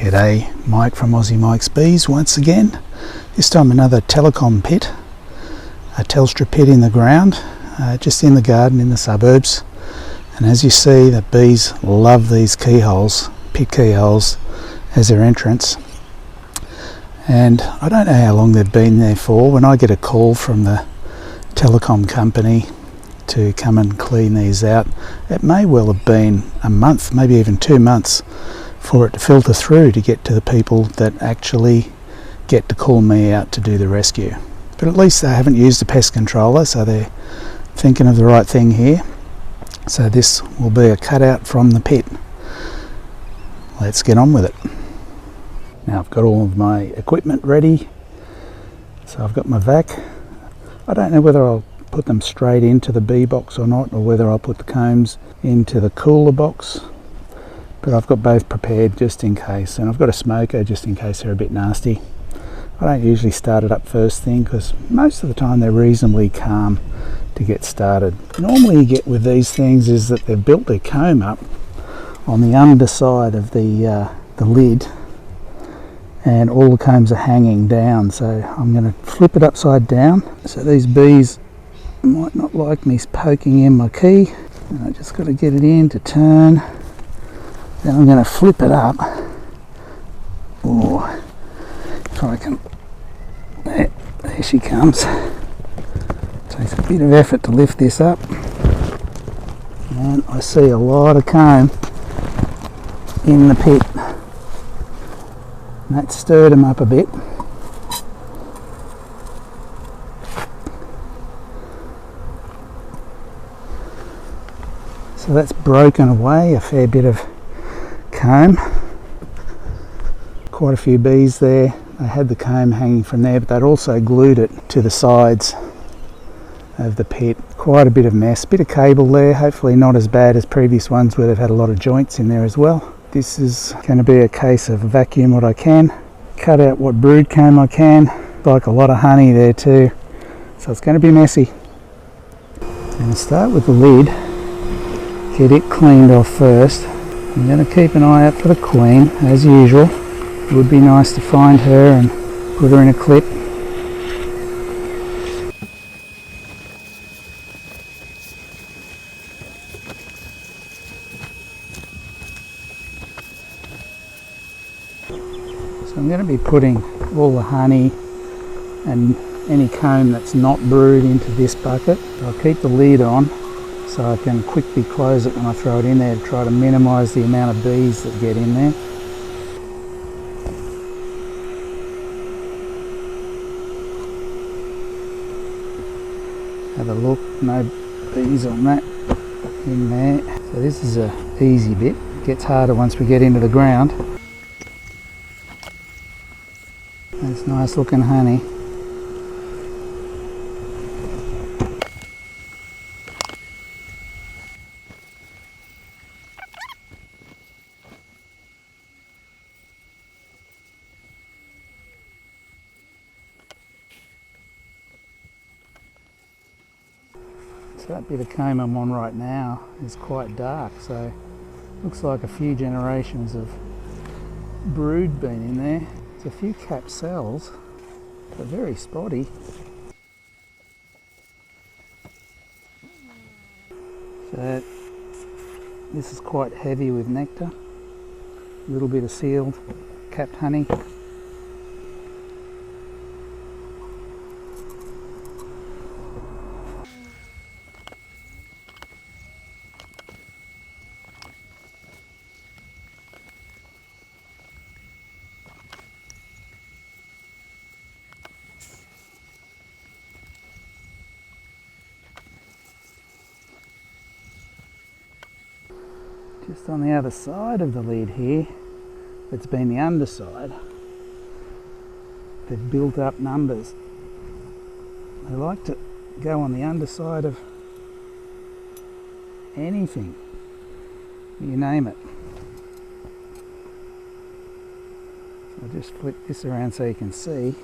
G'day, Mike from Aussie Mike's Bees once again. This time another Telecom pit, a Telstra pit in the ground, just in the garden in the suburbs. And as you see, the bees love these keyholes, pit keyholes, as their entrance. And I don't know how long they've been there for. When I get a call from the Telecom company to come and clean these out, it may well have been a month, maybe even 2 months, for it to filter through to get to the people that actually get to call me out to do the rescue. But at least they haven't used a pest controller, so they're thinking of the right thing here. So this will be a cutout from the pit. Let's get on with it. Now I've got all of my equipment ready. So I've got my vac. I don't know whether I'll put them straight into the bee box or not, or whether I'll put the combs into the cooler box. But I've got both prepared just in case, and I've got a smoker just in case they're a bit nasty. I don't usually start it up first thing because most of the time they're reasonably calm to get started. Normally you get with these things is that they've built their comb up on the underside of the lid, and all the combs are hanging down. So I'm going to flip it upside down so these bees might not like me poking in my key. And I just got to get it in to turn. Then I'm going to flip it up. Oh, if I can. There she comes. Takes a bit of effort to lift this up. And I see a lot of comb in the pit. And that stirred them up a bit. So that's broken away a fair bit of comb. Quite a few bees there. They had the comb hanging from there, but they'd also glued it to the sides of the pit. Quite a bit of mess, bit of cable there, hopefully not as bad as previous ones where they've had a lot of joints in there as well. This is going to be a case of vacuum what I can, cut out what brood comb I can, like a lot of honey there too, so it's going to be messy. I'm going to start with the lid, get it cleaned off first. I'm going to keep an eye out for the queen, as usual. It would be nice to find her and put her in a clip. So I'm going to be putting all the honey and any comb that's not brewed into this bucket. I'll keep the lid on so I can quickly close it when I throw it in there to try to minimise the amount of bees that get in there. Have a look, no bees on that in there. So this is a easy bit. It gets harder once we get into the ground. That's nice looking honey. So that bit of comb I'm on right now is quite dark, so looks like a few generations of brood been in there. There's a few capped cells, but very spotty. So this is quite heavy with nectar, a little bit of sealed capped honey. Just on the other side of the lid here, it's been the underside. They've built up numbers. They like to go on the underside of anything, you name it. So I'll just flip this around so you can see.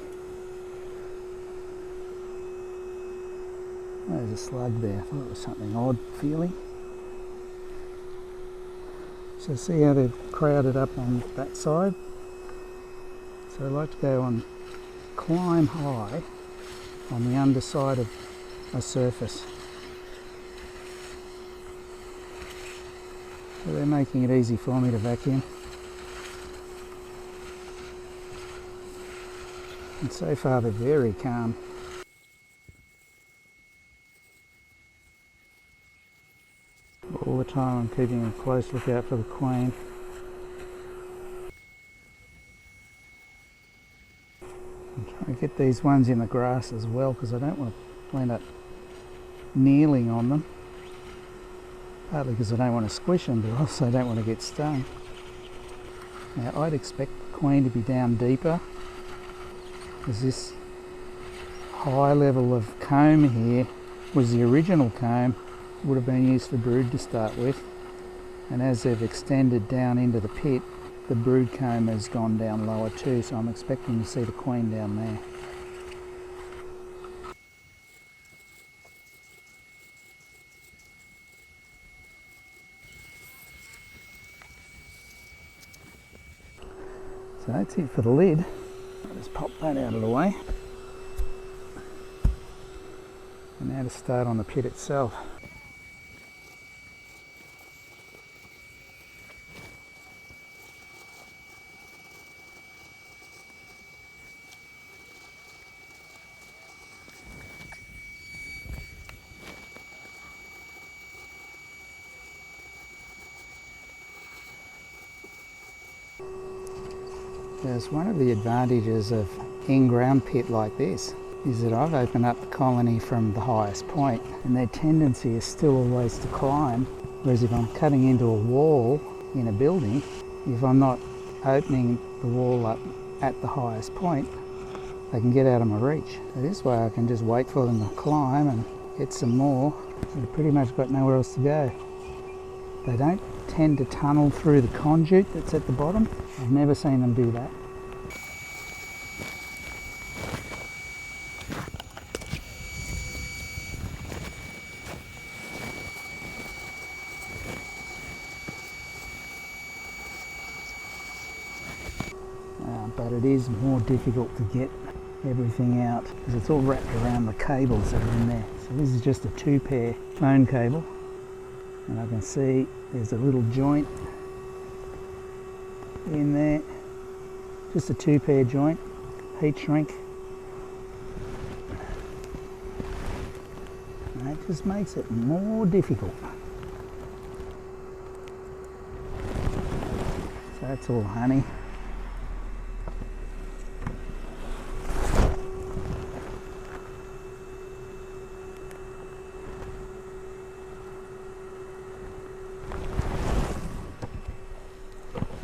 There's a slug there. I thought it was something odd feeling. So see how they've crowded up on that side? So I like to go on, climb high on the underside of a surface. So they're making it easy for me to vacuum. And so far they're very calm. All the time I'm keeping a close lookout for the queen. I'm trying to get these ones in the grass as well because I don't want to end up kneeling on them. Partly because I don't want to squish them, but also don't want to get stung. Now I'd expect the queen to be down deeper, because this high level of comb here was the original comb, would have been used for brood to start with, and as they've extended down into the pit, the brood comb has gone down lower too, so I'm expecting to see the queen down there. So that's it for the lid. I'll just pop that out of the way. And now to start on the pit itself. There's one of the advantages of in-ground pit like this is that I've opened up the colony from the highest point, and their tendency is still always to climb, whereas if I'm cutting into a wall in a building, if I'm not opening the wall up at the highest point, they can get out of my reach. So this way I can just wait for them to climb and get some more. They've pretty much got nowhere else to go. They don't tend to tunnel through the conduit that's at the bottom. I've never seen them do that. But it is more difficult to get everything out because it's all wrapped around the cables that are in there. So this is just a 2-pair phone cable, and I can see there's a little joint in there, just a 2-pair joint, heat shrink. And that just makes it more difficult. So that's all honey.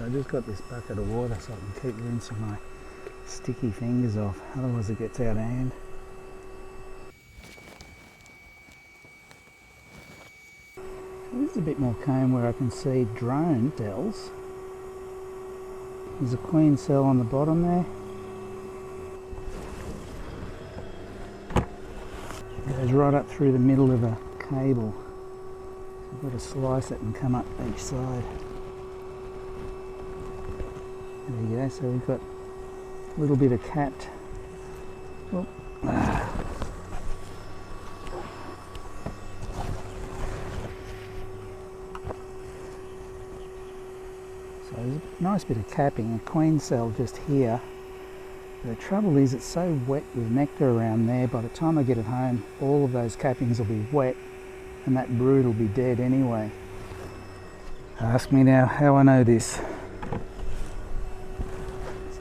I just got this bucket of water so I can keep rinsing my sticky fingers off, otherwise it gets out of hand. This is a bit more comb where I can see drone cells. There's a queen cell on the bottom there. It goes right up through the middle of a cable. So I've got to slice it and come up each side. There you go, so we've got a little bit of capped. Oh. So there's a nice bit of capping, a queen cell just here. The trouble is it's so wet with nectar around there, by the time I get it home all of those cappings will be wet and that brood will be dead anyway. Ask me now how I know this.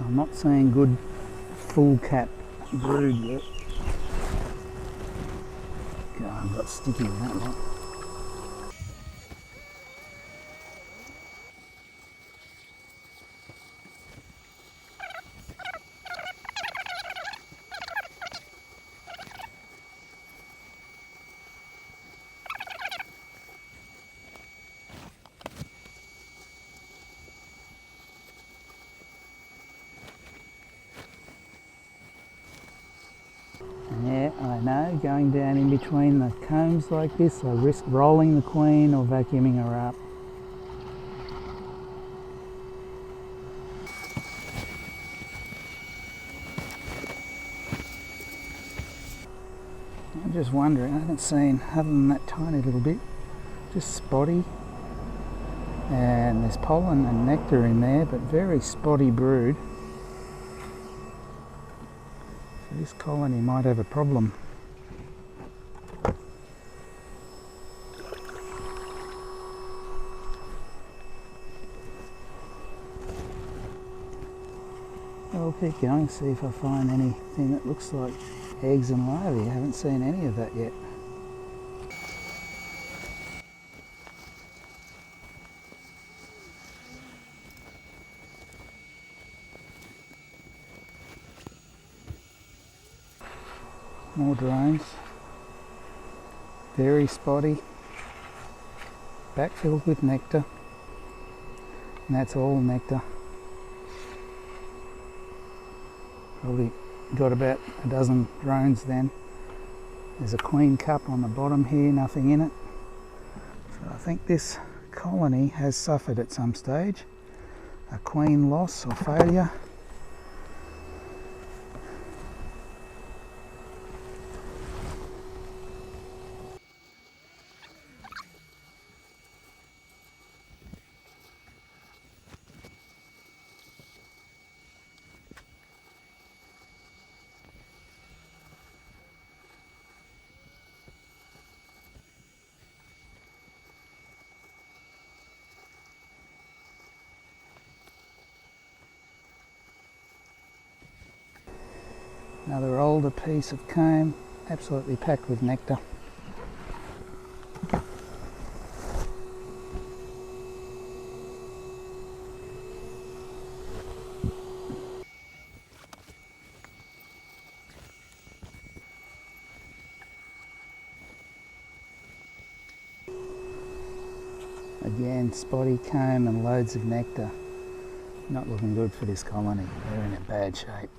I'm not seeing good full cap brood yet. God, I've got sticky in that one. Yeah, I know, going down in between the combs like this, I risk rolling the queen or vacuuming her up. I'm just wondering, I haven't seen, other than that tiny little bit, just spotty, and there's pollen and nectar in there, but very spotty brood. So this colony might have a problem. I'll keep going, see if I find anything that looks like eggs and larvae. I haven't seen any of that yet. More drones. Very spotty. Back filled with nectar. And that's all nectar. Probably got about a dozen drones then. There's a queen cup on the bottom here, nothing in it. So I think this colony has suffered at some stage a queen loss or failure. Another older piece of comb, absolutely packed with nectar. Again, spotty comb and loads of nectar. Not looking good for this colony, they're in a bad shape.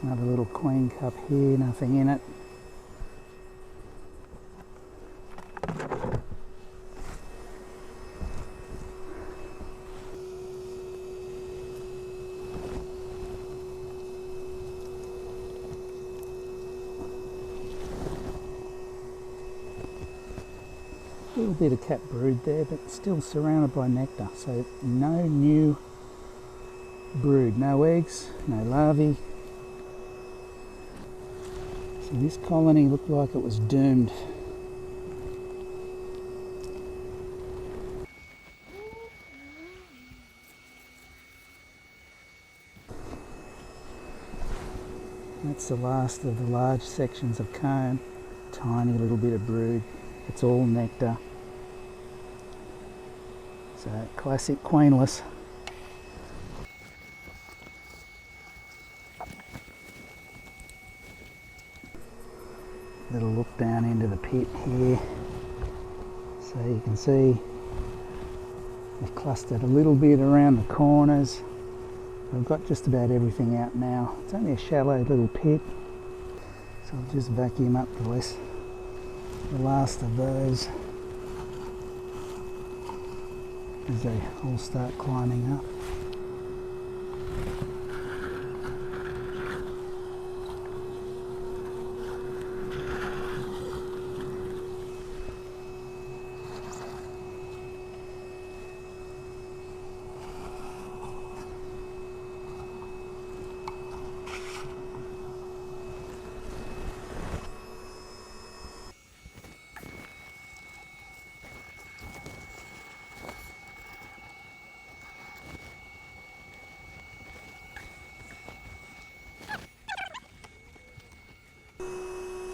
Another little queen cup here, nothing in it. A little bit of cat brood there, but still surrounded by nectar, so no new brood, no eggs, no larvae. So this colony looked like it was doomed. That's the last of the large sections of comb. Tiny little bit of brood. It's all nectar. So classic queenless. Little look down into the pit here, so you can see they've clustered a little bit around the corners. I've got just about everything out now. It's only a shallow little pit, so I'll just vacuum up the last of those as they all start climbing up.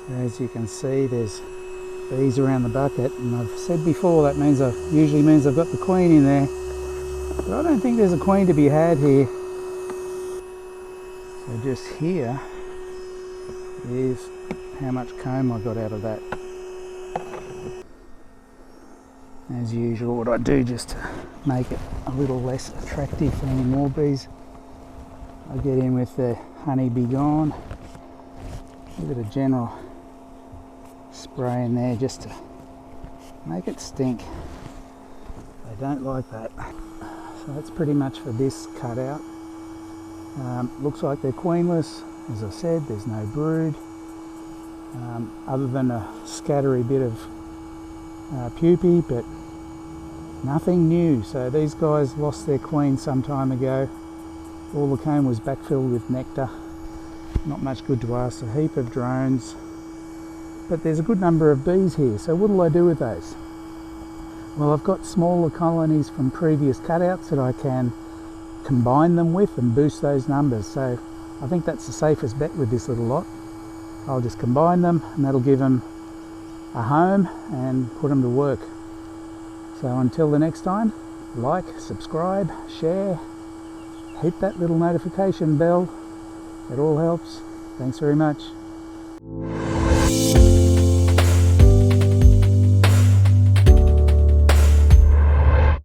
As you can see, there's bees around the bucket, and I've said before that usually means I've got the queen in there, but I don't think there's a queen to be had here. So just here is how much comb I got out of that. As usual, what I do just to make it a little less attractive for any more bees, I get in with the honey be gone, give it a general spray in there just to make it stink. They don't like that. So that's pretty much for this cutout. Looks like they're queenless. As I said, there's no brood, other than a scattery bit of pupae, but nothing new. So these guys lost their queen some time ago. All the comb was backfilled with nectar. Not much good to us. A heap of drones, but there's a good number of bees here. So what'll I do with those? Well, I've got smaller colonies from previous cutouts that I can combine them with and boost those numbers. So I think that's the safest bet with this little lot. I'll just combine them and that'll give them a home and put them to work. So until the next time, like, subscribe, share, hit that little notification bell. It all helps. Thanks very much.